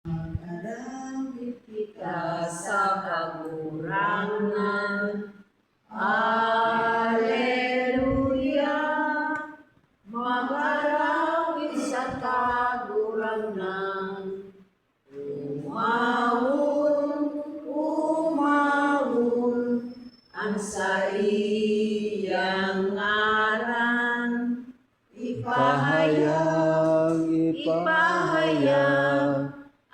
Arawit kita sa kagurangan. Alleluia. Mag-arawit sa kagurangan. Umawon ang sa iyang ngaran. Ipahayag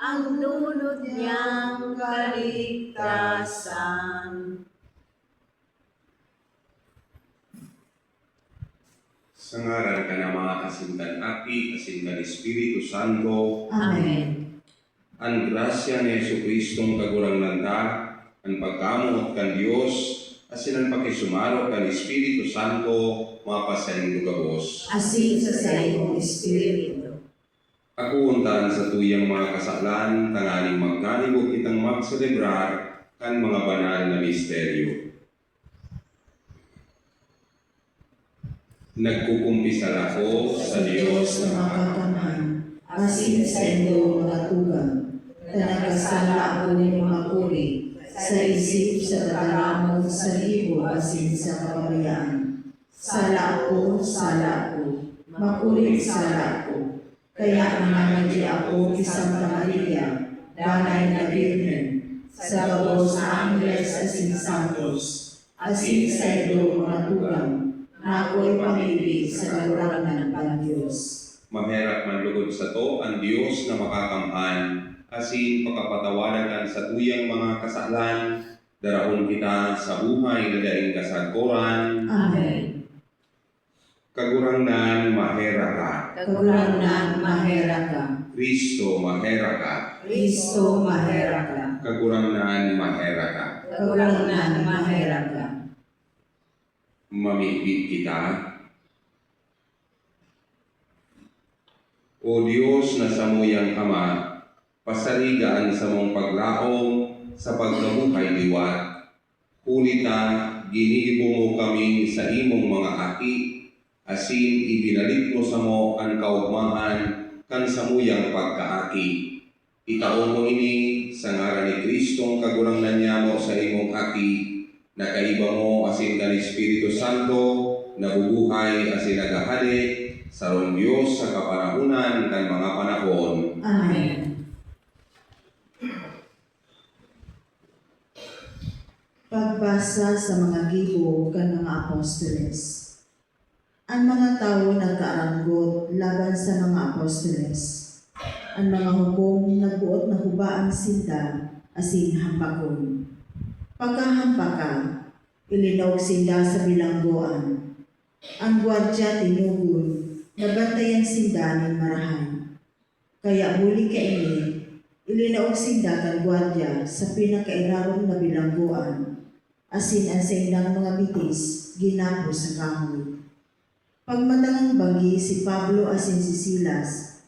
ang dulot niyang kaligtasan. Sa ngaran ka na mga kasintan Aki, kasintan Espiritu Santo. Amen. Ang grasya ni Jesucristong kagurangnan ang pagkamot kan Dios, asin ang pakisumaro kan Espiritu Santo, mapasaning lugabos. Asin sa sayong Espiritu. Ako untaan sa tuyang mga kasalan, tanganing magkanibog kitang magselebrar kan mga banal na misteryo. Nagkukumpisal ako sa Diyos na makakamhan, asin sa inyo mga tugang, na nagkasala ako ng mga kuri, sa isip, sa tataramon, sa libo, asin sa kapabayaan. Sala ako, makulit sala ako. Kaya nananadya ako isang Maria, danay na Birhen, sa gabos na Angles asin Santos, asin sa inyo mga tugang, na ako'y pamili sa kagurangan ng Diyos. Mamerap man lugod sa to ang Diyos na makakamhan, asin pagkapatawanan sa tuyang mga kasalan, darahon kita sa buhay na daing kasagkoran. Amen. Kagurangnan mahera ka. Kagurangnan mahera ka. Kristo mahera ka. Kristo mahera ka. Kagurangnan mahera ka. Kagurangnan mahera ka. Mamihit kita. O Diyos na samuyang Ama, pasarigaan sa mong paglaong sa pagkabuhay liwat. Hulita, ginibo mo kami sa imong mga aki, asin ibinalik mo sa mo ang kaugmahan kan samuyang pagkaaki. Itaon mo ini sa ngaran ni Kristong kagurangnan niya mo sa imong aki, na kaiba mo asin kan Espiritu Santo, nabubuhay asin nagahali, sarong Diyos sa kapanahunan kan mga panahon. Amen. Pagbasa sa mga gibo kan mga apostoles. Ang mga tao nagkaaranggot laban sa mga apostoles. Ang mga hukom nagbuot na hubaan sinda asin hampakon. Pagkahampaka, ilinaw sinda sa bilangguan. Ang gwardiya tinugon, nabantayan sinda ng marahan. Kaya muli kaini, ilinaw sinda kan gwardiya sa pinakairarong na bilangguan, asin ang sindang mga bitis, ginapo sa kahoy. Pagmatangang bagi si Pablo asin si Silas,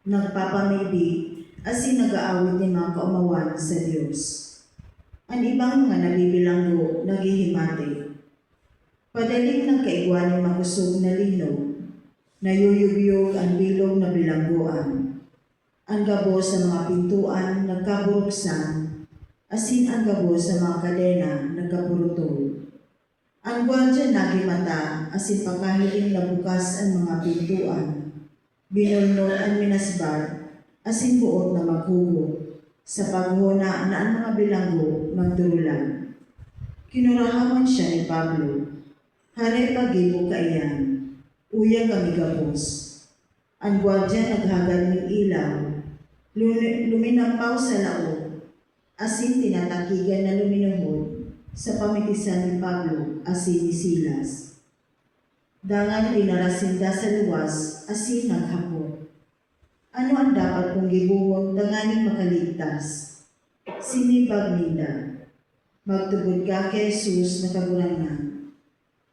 nagpapamibig asin nag-aawit ni mga kaumawan sa Diyos. Ang ibang mga nabibilanggo naghihimati. Padaling nagkaigwan ng makusog na lino, nayuyubyog ang bilog na bilangguan. Ang gabos sa mga pintuan nagkaburuksan, asin ang gabos sa mga kadena nagkapurutol. Ang gwardiya nagimata, asin pagkahiling nabukas ang mga pintuan. Binulnod ang minasbar, asin buot na maghugo. Sa paghuna na ang mga bilanggo nagdurulan. Kinurahawan siya ni Pablo. Hare pagibo kaiyan, uyang kami gabos. Ang gwardiya naghagad ng ilaw, luminampaw sa laog, asin tinatakigan na luminuhod sa pamitisan ni Pablo asin ni Silas. Dangan dinarasinda sa luwas asin naghapon. Ano ang dapat kong gibuwag danganing makaligtas? Sinibag nila. Magtubod ka kay Jesus na kagurangan.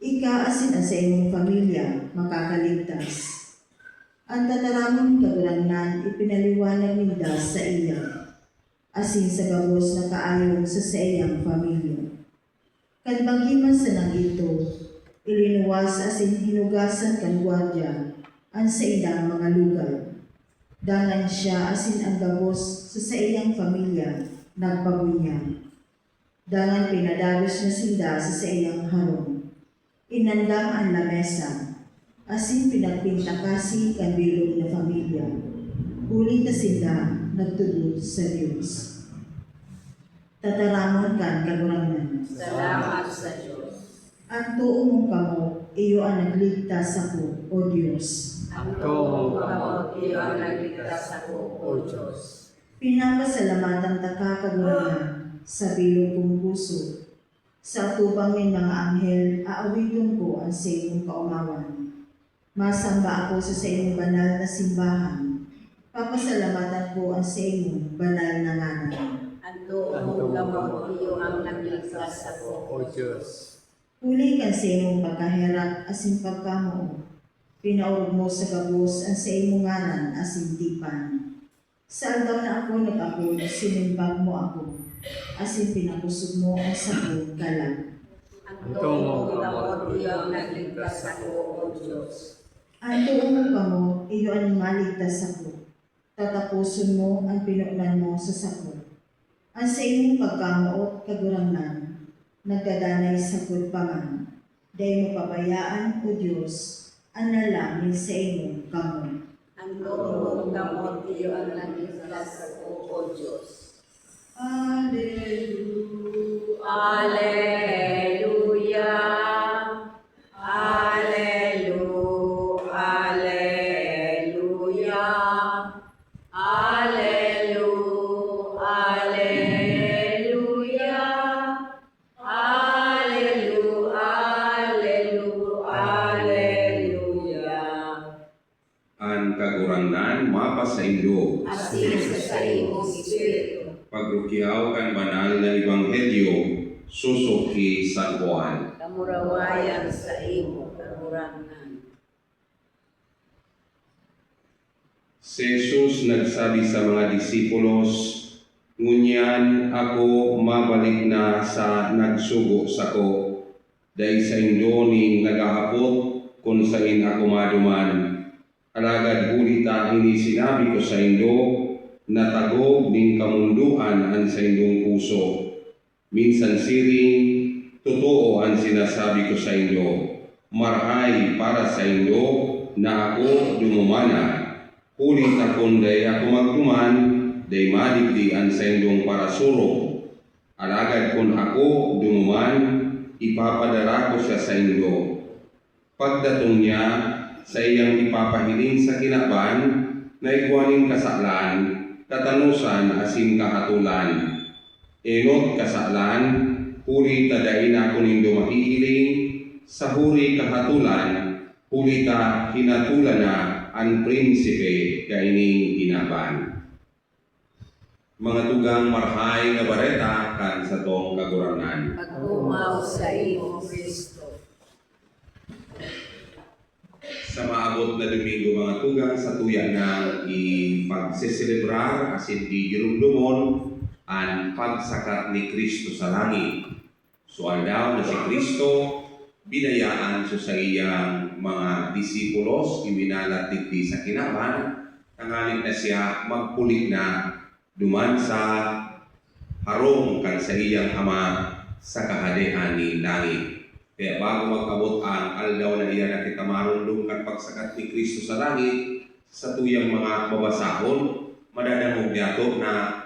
Ika asin ang sa imong pamilya makakaligtas. Ang tataramon kagurangan ipinaliwanag nila sa iya, asin sa gabos na kaayong sa iyang pamilya. Kadbanghiman sa nang ito, ilinuwas asin hinugasan kan gwardiya ang sa ilang mga lugar. Dangan siya asin ang gabos sa sa iyang pamilya nagpabunyag. Dangan pinadagos na sinda sa iyang harong. Inandam ang lamesa, asin pinagpintakasi kan bilog na pamilya. Huli na sinda nagtulog sa Diyos. Tataramon kan kagurangan. Salamat sa Diyos. Ang tuong mong kamo, iyo ang nagligtas ako, O Diyos. Ang tuong kamot, iyo ang nagligtas ako, O Diyos. Pinapasalamatan ta ka kagurangan sa bilog kong puso. Sa tubang ng mga anghel, aawiton ko ang sa iyong kaumawan. Masamba ako sa iyong banal na simbahan. Papasalamatan ko ang sa iyong banal na ngalan. Ang tuong kamot, iyo ang nagligtas ako, O Diyos. Huli kan sa iyong pagkaherap asin pagkamoo. Pinaurog mo sa gabos ang sa iyong ngalan asin tipan. Saan daw na ako nag-apod, sinimbag mo ako. Asin pinapusog mo ang sakong kalag. Ang tuong kamot, iyo ang nagligtas ako, O Diyos. Ang tuong mo kamo, iyo ang maligtas ako. Tatapuson mo ang pinunan mo sa sako. Ang sa iyong pagkamuot kagurangan, nagkadanay sa paman. Dahil mo pabayaan, O Diyos, ang nalangin sa iyong kamo. Ang tuong kamot, iyo ang nagligtas ako, O Diyos. Alleluia. Alleluia. Alleluia. Alleluia. Alleluia. Alleluia. Alleluia. Alleluia. Ang kagurangan mapa sa Indo. Asin sa iyong Espiritu. Pagrukyaw kan banal na ebanghelyo susuki San Juan. Kamurawayan sa iyong kagurangan. Si Jesus nagsabi sa mga disipulos, ngunyan ako mabalik na sa nagsugo sako, dahil sa Indo ning nagahapot kung sain ako maduman. Alagad hulita ini sinabi ko sa Indo, natagog ning kamunduan ang sa indong puso. Minsan siring, totoo ang sinasabi ko sa inyo. Marhay para sa inyo na ako dumumana. Hulit akong day ako magduman, day madigdian sa indong parasuro. Alagad kung ako dumuman, ipapadara ko siya sa indo. Pagdatong niya, sa iyang ipapahiling sa kinaban, na ikuaning kasaklan, tatanusan asin kahatulan. Enot kasaklan, huli tadain ako nindo mahihiling, sa huri kahatulan, huli ta hinatulan na ang prinsipe kaining kinaban. Mga tugang marhay nga bareta kan sa tong kagurangan. Paghumaw sa iyong Kristo. Sa maabot na Domingo mga tugang sa tuya na ipagseselebrar asin gigirumdumon ang pagsakat ni Kristo sa langit. So aldaw na si Kristo binayaan sa iyang mga disipulos iminalat digdi sa kinaban tangaling na siya magpulik na duman sa harong kan sa iyang ama sa kahadean ni langit. Kaya bago magkabot ang aldaw na iyan na kita marundong kan pagsakat ni Kristo sa langit, sa tuyang mga babasahon, madadamog niyato na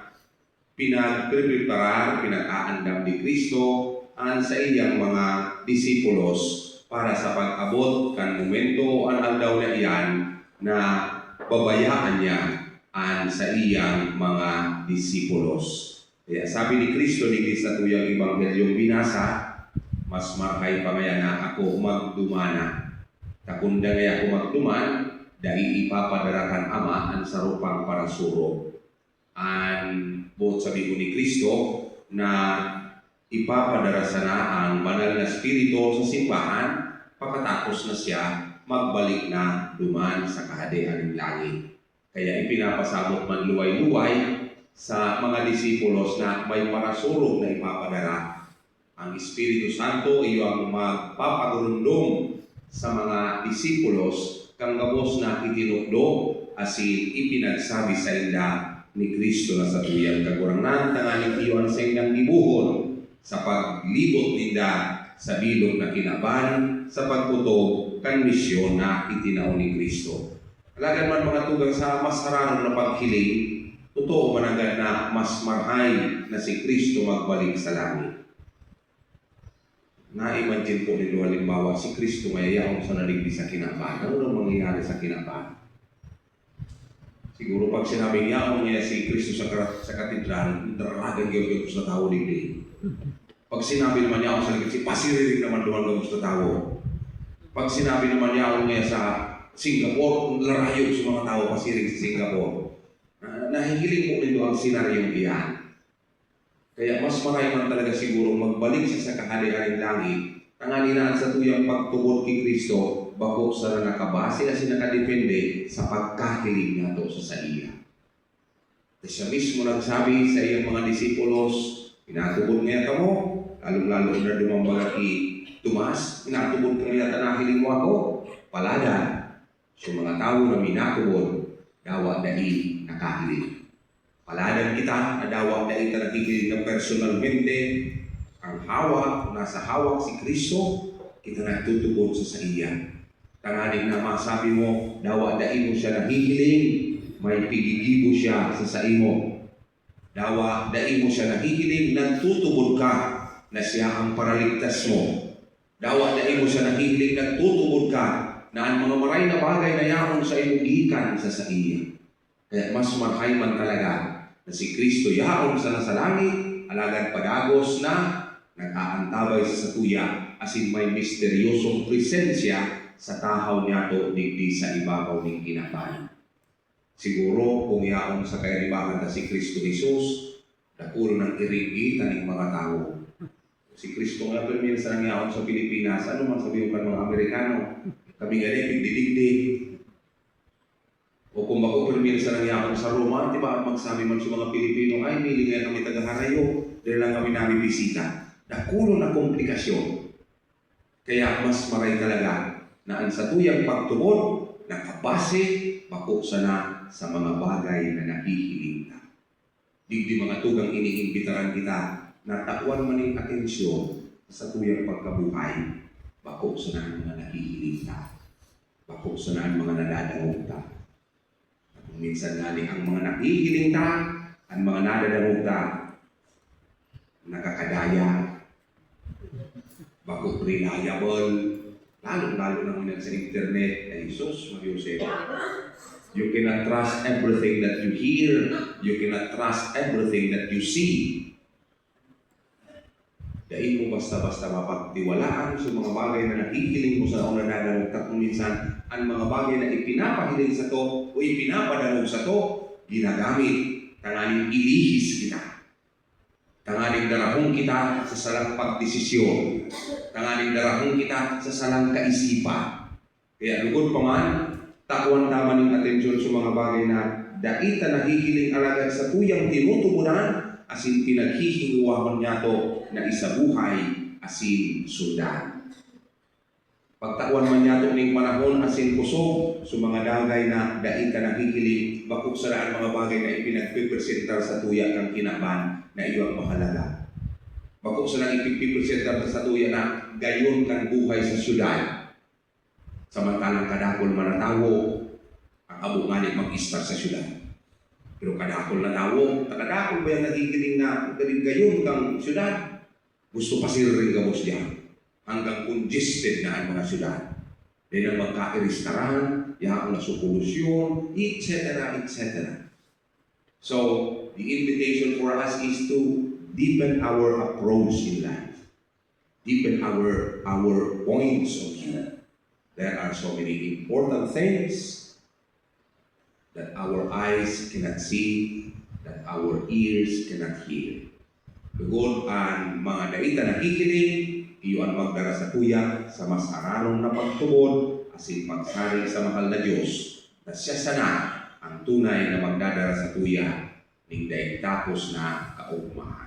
pinag-preparar, pinag-aandam ni Kristo ang sa iyang mga disipulos para sa pag-abot kan momento ang aldaw na iyan na babayaan niya ang sa iyang mga disipulos. Kaya sabi ni Kristo ni sa tuyang ebanghelyong binasa, mas markay pa maya na ako magdumana. Takunda ngaya ako magduman, dahil ipapadarakan ama ang sarupang parasuro. Ang buot sabi ko ni Kristo na ipapadara sana ang banal na spirito sa simbahan pagkatapos na siya magbalik na duman sa kahadean ng langit. Kaya ipinapasabot man luway-luway sa mga disipulos na may parasurog na ipapadara. Ang Espiritu Santo iyo ang magpapagurundong sa mga disipulos kang gabos na itinukdo asin ipinagsabi sa ila ni Kristo na sa tuyang kagurangnan tanganing iyon sa inyong gibuhon sa paglibot ninda sa bilog na kinaban sa pagputo kan misyon na itinao ni Kristo. Alagan man mga tugang sa mas hararon na paghiling, totoo man agad na mas marhay na si Kristo magbalik sa langit. Na-imagine po nito halimbawa si Kristo mayayaon sa naligdi sa kinaban. Ano nang mangyayari sa kinaban? Siguro pag sinabing yaon niya si Kristo sa katedral, daragan yung gusto tao ligdi. Pag sinabi naman yaon sa ligdi, si pasirinig naman doon ang gusto tao. Pag sinabi naman yaon niya sa Singapore, larayo sa mga tao pasirig sa Singapore. Nahihiling po nito ang senaryong iyan. Kaya mas marami man talaga siguro magbalik siya sa kaharian ng langit. Tanganinaan sa tuyang pagtubod kay Kristo, bako sa nakabase na nakadepende sa pagkakilig niya to sa iya. Siya mismo nagsabi sa iyang mga disipulos, pinatubod niya ka mo, lalong-lalo na dumambaga kay Tomas, pinatubod ka niya tanahiling mo ako, paladan. So mga tao na minatubod, dawa dahil nakahilig. Paladan kita na dawa dahil ka nakikilig na personalmente, ang hawak, nasa hawak si Kristo, kita nagtutubod sa iya. Tanganing na masabi mo, dawa dahil mo siya nahihiling, may pigigibo siya sa imo. Dawa dahil mo siya nahihiling, nagtutubod ka na siya ang paraligtas mo. Dawa dahil mo siya nahihiling, nagtutubod ka na ang mga maray na bagay na yaon sa imo gikan sa iya. Kaya mas marhay man talaga na si Kristo yaon sa nasa langit, alagad padagos na nag-aantabay sa tuya asin may misteryosong presensya sa tahaw niya to digdi sa ibabaw ng kinaban. Siguro kung yaon sa kairibakan na si Kristo Jesus, nakulo ng irigitan ng mga tao. Si Kristo nga pero minsan ang yaon sa Pilipinas, ano man sabihin ka mga Amerikano, kami nga digdi-digdi. O kung bako pero minsan ang yaon sa Roma, di ba magsabi man sa mga Pilipino, ay mili nga kami taga-harayo, dahil lang kami namin bisita. Nakulo na komplikasyon. Kaya mas maray talaga na ang sa tuyang pagtubod, nakabase, bako sana sa mga bagay na nahihiling ka. Digdi mga tugang iniimbitaran kita na takwan maning atensyon sa tuyang pagkabuhay, bako sana ang mga nahihiling ka. Bako sana ang mga nadadangog ka. Minsan nga ang mga nahihiling ka, ang mga nadadangog ka, nakakadaya, bako reliable, lalo-lalo naman sa internet, ay Jesus, Mariusep. You cannot trust everything that you hear. You cannot trust everything that you see. Dahil mo basta-basta mapagtiwalaan sa mga bagay na nakikiling mo sa una dadalog ka kung minsan ang mga bagay na ipinapahiling sa to o ipinapadalog sa to, ginagamit, tanganing ilihis kita. Tanganing darahong kita sa salang pagdesisyon. Tanganing darahong kita sa salang kaisipan. Kaya lugod pa man, takuan tama ng atensyon sa mga bagay na daita nahihiling alagad sa tuyang tinutubunan asin pinaghihinguwaman niya to na isabuhay asin sundan. Pagtakuan man niya to ning panahon asin kusog sa mga dagay na daita nahihiling bakok sa daan mga bagay na ipinagpipresentar sa tuya kang kinaban na iyong mahalaga. Bakok sa nang ipipresentar sa tuya na gayon kang buhay sa syudad. Samantalang kadakol manatawo ang abo nga mag-istar sa syudad. Pero kadakol na tawo, kadakol ba yung nagigiling na gayon kang syudad? Gusto pa sila rin gabos diyan. Hanggang congested na ang mga syudad. Dahil ang magkakiristaran, yaong na solusyon, etc. etc. So, the invitation for us is to deepen our approach in life. Deepen our points of view. There are so many important things that our eyes cannot see, that our ears cannot hear. Tugod ang mga daita nakikinig, iyo ang magdara sa tuya sa mas ararong na pagtubod asin pagsarig sa mahal na Diyos na siya sana ang tunay na magdadara sa tuya ning daig tapos na kaugmahan.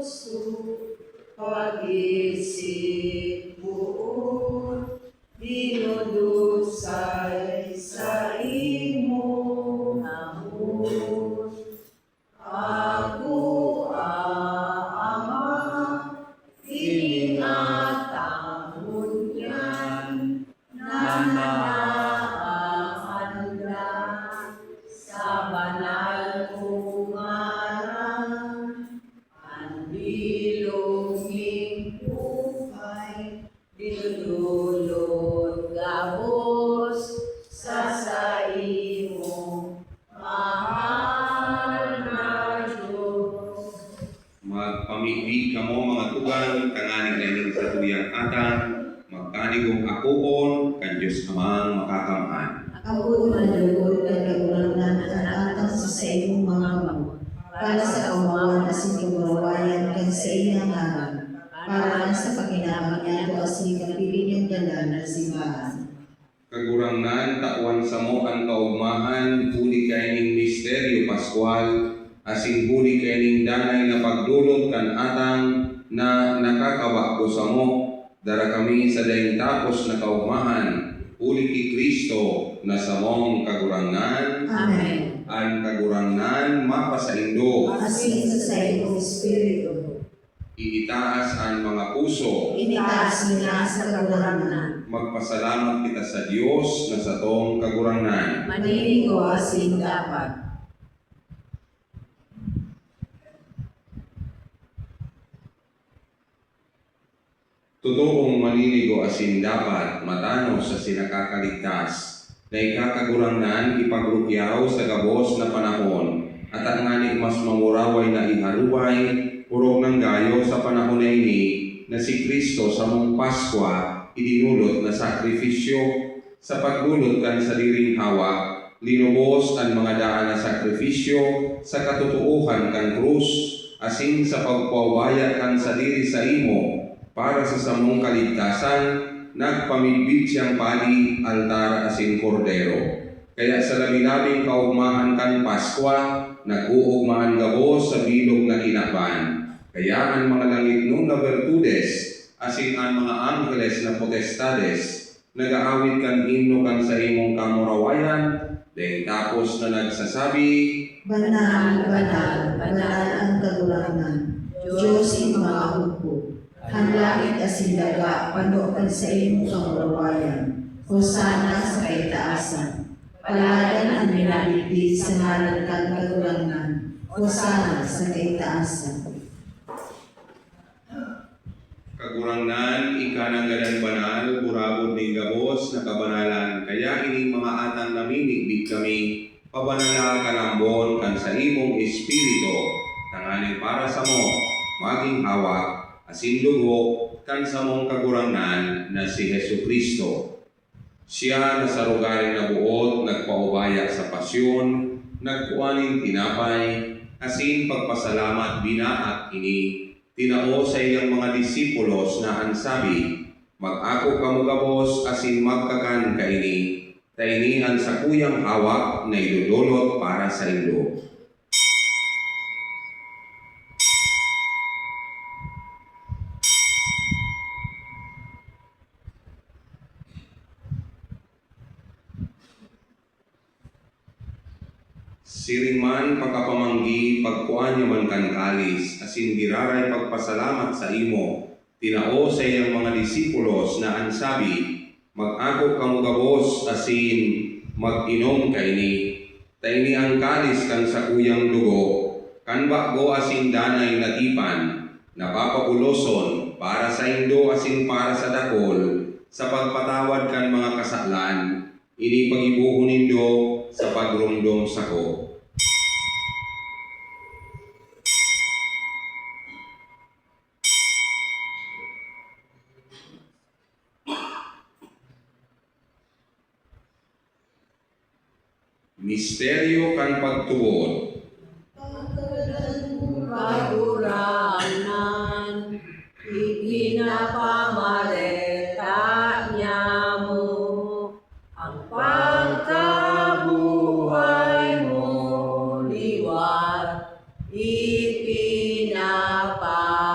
puso, pag-isip buot, dinudusay sa imong amor. Ako, Ama, ingatan yan, nanahanda sa banal kong ngaran, ang biloging buhay, dinudulot gabos sa imong mahal na Diyos. Magpamigbi kamo mga tugang, kanganing namin sa tuyang atang, magkanigong akupon, kan Diyos amang makakamaan. Ako manalugod kay kagulangan ang atang sa imong mga kamot, para sa kaumawan asin kagurawayan kan sa iyang ngalan, para sa paginabang niya ko asin kapili niyong dalan na simbahan. Kagurangnan, takwan sa mo ang kaugmahan, huli kayning misteryo Pascual, asing huli kayning danay na pagdulot kan atang na nakakawa ko sa mo, dara kami sa daing tapos na kaugmahan, huli ki Kristo na sa mong kagurangnan, Amen. ang kagurangnan mapasaindo, Asin sa imong espiritu, iitaas ang mga puso, initaas nila sa kagulangan. magpasalamat kita sa Diyos na sa tong kagurangnan. Maninigo asin dapat. Totoong maninigo asin dapat matano sa sinakakaligtas, na ikakagurangnan ipagrukyaw sa gabos na panahon, at ang ngani mas manguraway na iharuway, purong ng gayo sa panahon na ini, na si Kristo sa mong Paskwa, idinulot na sakripisyo, sa pagdulot kan sa diring hawa, linubos ang mga daan na sakripisyo, sa katotohan kan krus, asin sa pagpawaya kan sa diri sa imo, para sa samong kaligtasan, nagpamidbid siyang pali, altar asin kordero. Kaya sa labi-labing kaugmahan kan Paskwa, nag-uugmahan gabos sa bilog na kinaban. Kaya ang mga langit nung na bertudes, asin ang mga angeles na potestades, nag-aawit kan himno kan sa imong kamurawayan, dahil tapos na nagsasabi, Banal, banal, banal ang kagulangan, Diyos ang mga hupo. Ang langit asin daga, panukan sa imong kamurawayan, hosana sa kaitaasan. Palagan ang minalipid sa ngalan kang kagulangan, hosana sa kaitaasan. Kagurangnan, ikananggalan banal, burabod ni gabos na kabanalan, kaya ining mga atang namimigbig kami, pabanala kalambon kan sa imong espiritu, tanganing para sa mo, maging hawak, asin dugo, kan sa mong kagurangnan na si Hesu Kristo. Siya na sa lugarin na buot, nagpaubaya sa pasyon, nagkuaning tinapay, asin pagpasalamat binaat ini, tinao sa iyang mga disipulos na ansabi, mag-ako kamugabos asin magkakan kaini, tainihan sa kuyang hawak na idudulot para sa ilo. Siring man pagkapamanggi, pagkuan niya man kan kalis, asin diraray pagpasalamat sa imo, tinao sa iyang mga disipulos na ansabi, mag-ako kamugabos asin mag-inom kaini, taini ang kalis kan sa kuyang dugo, kan bakgo asin danay natipan, napapapuloson para sa indo asin para sa dakol, sa pagpatawad kan mga kasalan, ini pagibuhon nindo sa pagrumdom sako. Misteryo kan pagtuon. Kaguranan, ipinapamareta niya mo, ang pagkabuhay mo liwat, ipinapamareta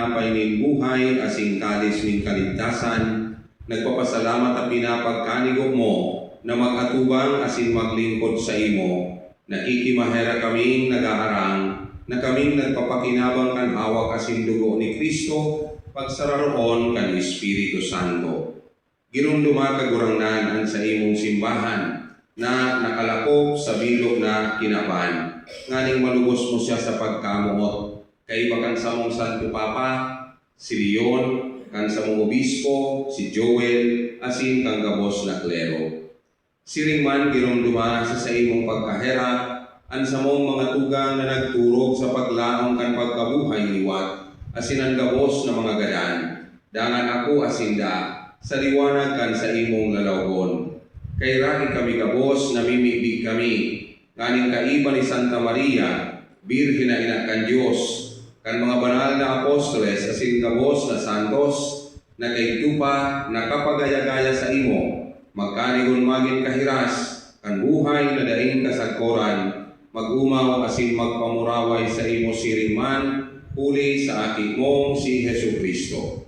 tinapay ning buhay asin kalis ning kaligtasan, nagpapasalamat at pinapagkanigog mo na mag-atubang asin maglingkod sa imo. Nakikimahera kaming nag-aarang na kaming nagpapakinabang kan hawak asin dugo ni Kristo pagsararoon kan Espiritu Santo. Girunduma kagurangnan ang sa imong simbahan na nakalakop sa bilog na kinaban. Nganing malubos mo siya sa pagkamuot. Kay bakan sa mong Santo Papa, si Leon, kan sa mong Obispo, si Joel, asin kang gabos na klero. Siringman girunduma sa imong pagkahera, ang sa mong mga tugang na nagturog sa paglaong kan pagkabuhay liwat, asin ang gabos na mga gadan. Dangan ako asinda, sa liwanag kan sa imong lalawgon. Kay raki kami gabos, namimibig kami, nganing kaiba ni Santa Maria, Birhen na ina kan Diyos, kan mga banal na apostoles, asin gabos na santos, na kay tupa, nakapagaya-gaya sa imo, magkanigon magin kahiras, kan buhay na daing kasagkoran, mag-umaw asin magpamuraway sa imo siringman, huli sa aking mong si Hesu Kristo.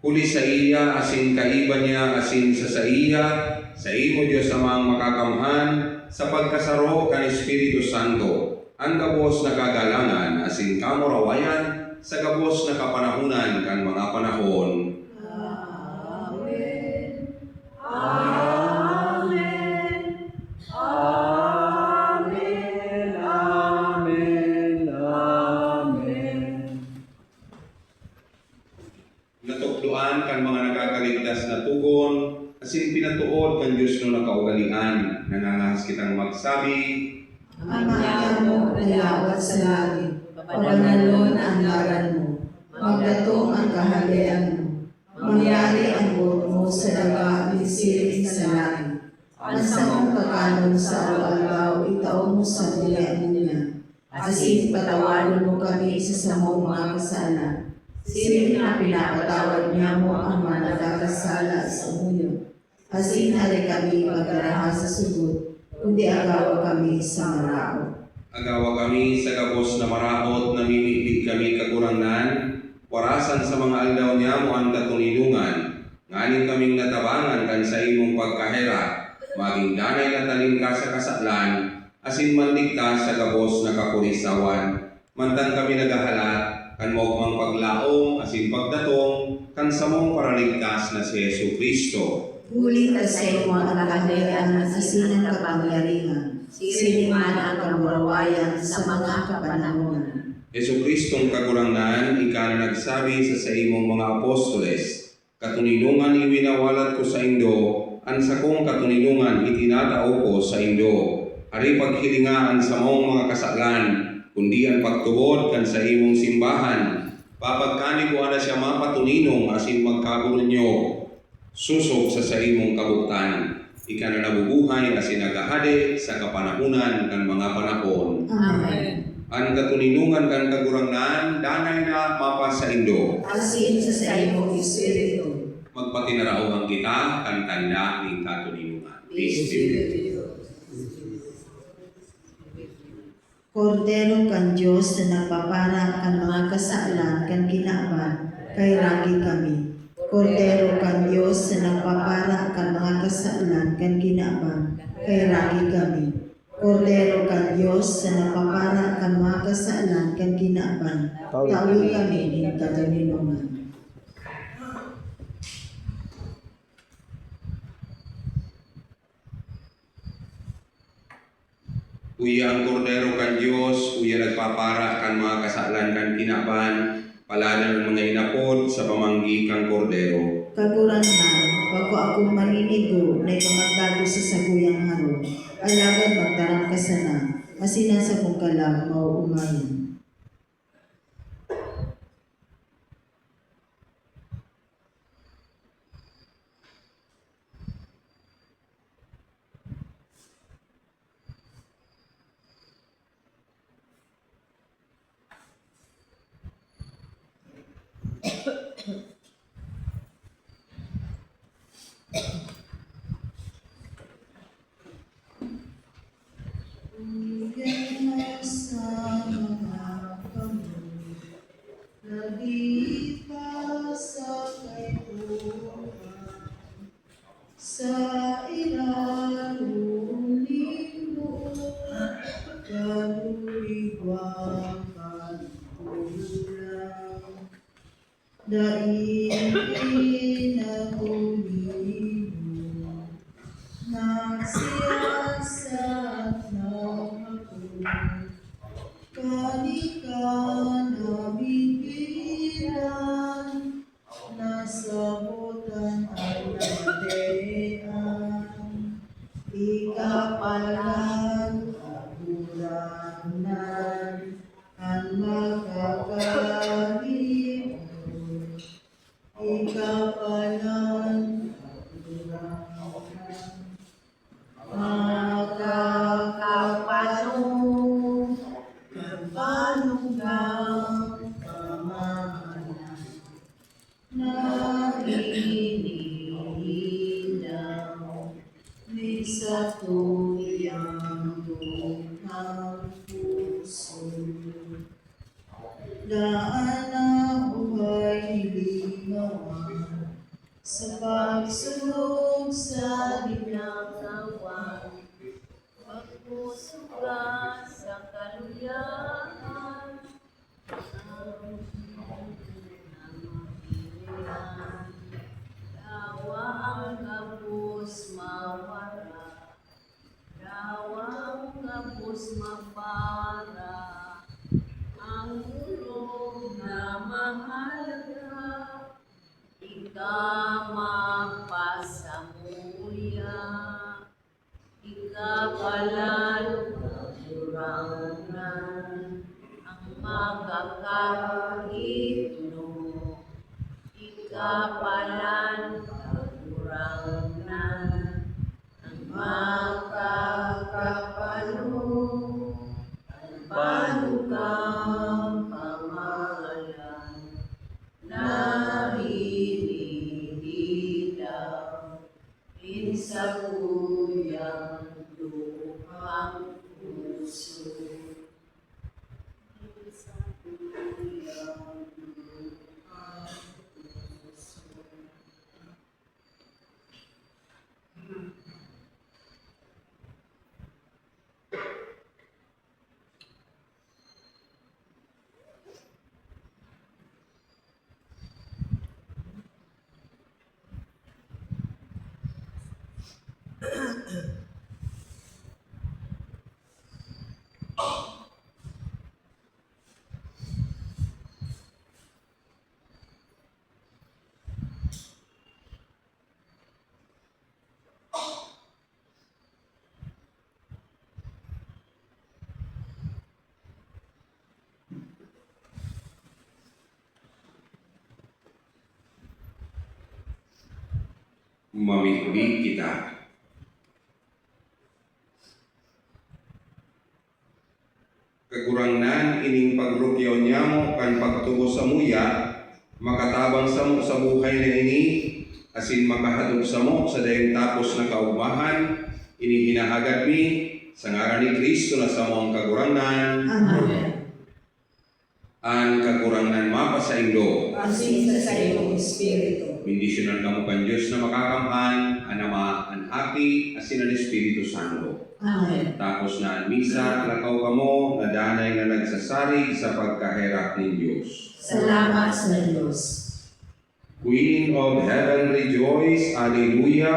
Huli sa iya, asin kaiba niya, asin sa iya, sa imo Diyos amang makakamhan, sa pagkasaro kan Espiritu Santo, ang gabos na kagalangan, asin kamurawayan, sa gabos na kapanahunan kan mga panahon. Amen. Amen. Amen. Amen. Amen. Natukluan kan mga nagkakaligtas na tugon, asin pinatuod kan Diyos no nakaugalian, nangangahas kitang magsabi, Ama mo nalawat sa langit, pabanalon ang ngaran mo, magdatong ang kaharian mo, mangyari ang buot mo sa daga bisirin sa langit. Ang samong kakanon sa araw-araw, itaon mo sa niya niya. Asin patawarin mo kami sa samong mga kasala. Sino na pinapatawad niya mo ang mga nagkakasala sa muyo. Asin hari kami magdaraha sa sugod, kundi agawa kami sa marao. agawa kami sa gabos na maraot, namimibig kami kagurangnan, warasan sa mga aldaw niya mo ang katunilungan, nganing kaming natabangan kan sa imong pagkahera, maging danay na talim ka sa kasaklan, asin manligtas sa gabos na kapurisawan, mantan kami nagahalat, kan maugmang paglaong, asin pagdatong, kan samong paraligtas na si Hesu Kristo. Huli ka sa imo ang kaharian at asinan kapangyarihan, siniman ang kamurawayan sa mga kapanahonan. Hesu Kristong kagurangnan, ika na nagsabi sa imong mga apostoles, katunilungan iwinawalat ko sa Indo, an sa kong katunilungan itinatao ko sa Indo. Ari paghilingaan sa mong mga kasaklan, kundi ang pagtubod kan sa imong simbahan. Papagkani ko na siya mapatuninong asin magkagulo nyo, susok sa imong kabuktan. Ika na nabubuhay asin nagahade sa kapanahunan kan mga panahon. Amen. Ang katuninungan kan kagurangnan, danay na mapa sa Indo. Asin sa imong espiritu. Magpatinarauhan kita kan tanda ng katuninungan. Peace be with you. Kordero kan Diyos na nagpapara kan mga kasalan kan kinaaban, kay ragi kami. Kordero kan Diyos na nagpapara kan mga kasalan kan kinaaban, kay ragi kami. Kordero kan Diyos na nagpapara kan mga kasalan kan kinaaban, tawi kami ng katuninungan. Uya ang kordero kan Diyos, uya nagpapara kan mga kasalan kan kinaban, paladan ng mga inapod sa pamanggi kang kordero. Kaguran na, bago akong maninigo na ikamagdago sa saguyang haro, alagan magtarang ka sana, asinan sa kong kalam mauumayan. Nagdipa sa kaibuhan sa ilalong linggo, kaluligwang kalulang, daigin na tulimo, nagsiyasat na ako, kalikan na bigyan, nasabutan ang nadean, ikapalan kabulanan, ang makakalimutan, ikapalan kabulanan, makakapalong kapalugang pamahalan, na iniilaw ni sa tuyang buong puso. Daan na buhay ligawan sa pagsunod sa Ginagawa, pagpuso ka sa kaluyahan, dawa ang kapos mawala, dawa ang kapos mapara, ang ulo na mahalaga, ikamapasamuya, ikapalan kaburangan, ang makakahitno, ikapalan kaburangan, ang makakapalo, palugang pamahalan, na iniilaw sa kuyang luhang puso. Sa kuyang luhang puso. Mamikbit kita. Kagurangnan ining pagrukyaw niya mo kan pagtubo sa muya, makatabang sa mo sa buhay na ini, asin makahadog sa mo sa dayong tapos na kaugmahan, ini hinahagad mi, sa ngaran ni Kristo na sa mo ang kagurangnan, Amen. ang kagurangnan mapa sa indo. Asin sa iyong espiritu. Bendisyonan kamo kan Diyos na makakamhan, ang Ama, ang Aki, asin ang Espiritu Santo. Amen. Tapos na ang misa, lakaw kamo, na danay na nagsasarig sa pagkaherap ng Diyos. Salamat sa Diyos. Queen of Heaven, rejoice, Alleluia,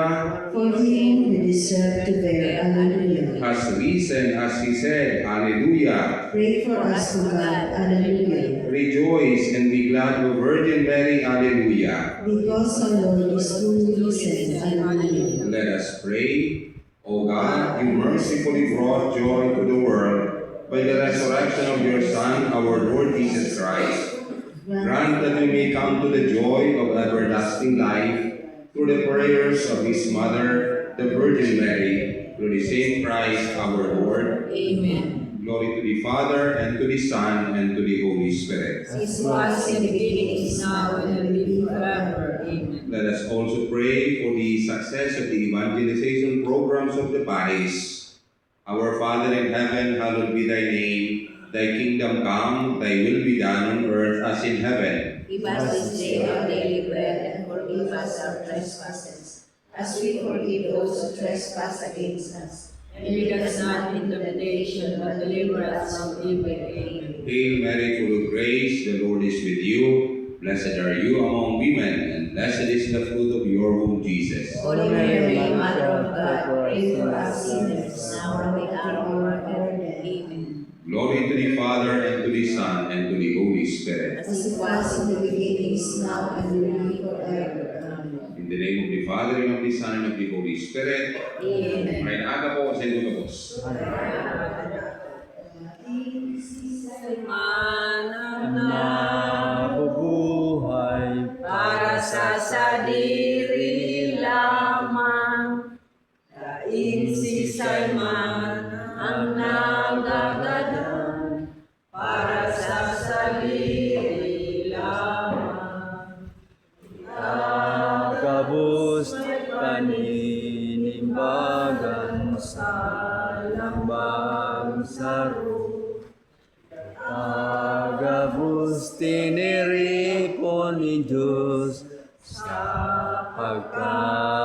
For him we deserve to bear. Alleluia. has risen as he said, Alleluia. Pray for us to God. Alleluia. Rejoice and be glad, O Virgin Mary, Alleluia. Because our Lord is truly risen. Alleluia. Let us pray. O God, you mercifully brought joy to the world by the resurrection of your Son, our Lord Jesus Christ. Grant that we may come to the joy of everlasting life through the prayers of his mother, the Virgin Mary, through the same Christ our Lord. Amen. Glory to the Father, and to the Son, and to the Holy Spirit. As was in the beginning, is now, and will be forever. Amen. Let us also pray for the success of the evangelization programs of the parish. Our Father in heaven, hallowed be thy name. Thy kingdom come, thy will be done on earth as in heaven. Give us this day our daily bread, and forgive us our trespasses, as we forgive those who trespass against us. And lead us not into temptation, but deliver us from evil. Amen. Hail Mary, full of grace, the Lord is with you. Blessed are you among women, and blessed is the fruit of your womb, Jesus. Holy Mary, Mother of God, pray for us sinners, now and at the hour of our death. Amen. Glory to the Father, and to the Son, and to the Holy Spirit. As it was in the beginning, is now, and will be forever. Amen. In the name of the Father, and of the Son, and of the Holy Spirit. Amen. May aga po sa inyo tapos. Manang nabubuhay para sa sadiri lamang, kainsisay man ang nagagadan, para sa sarili lamang. Kabus paninimbagan sa lambang saro. Agabus tiniripon ni Diyos sa pagkakas.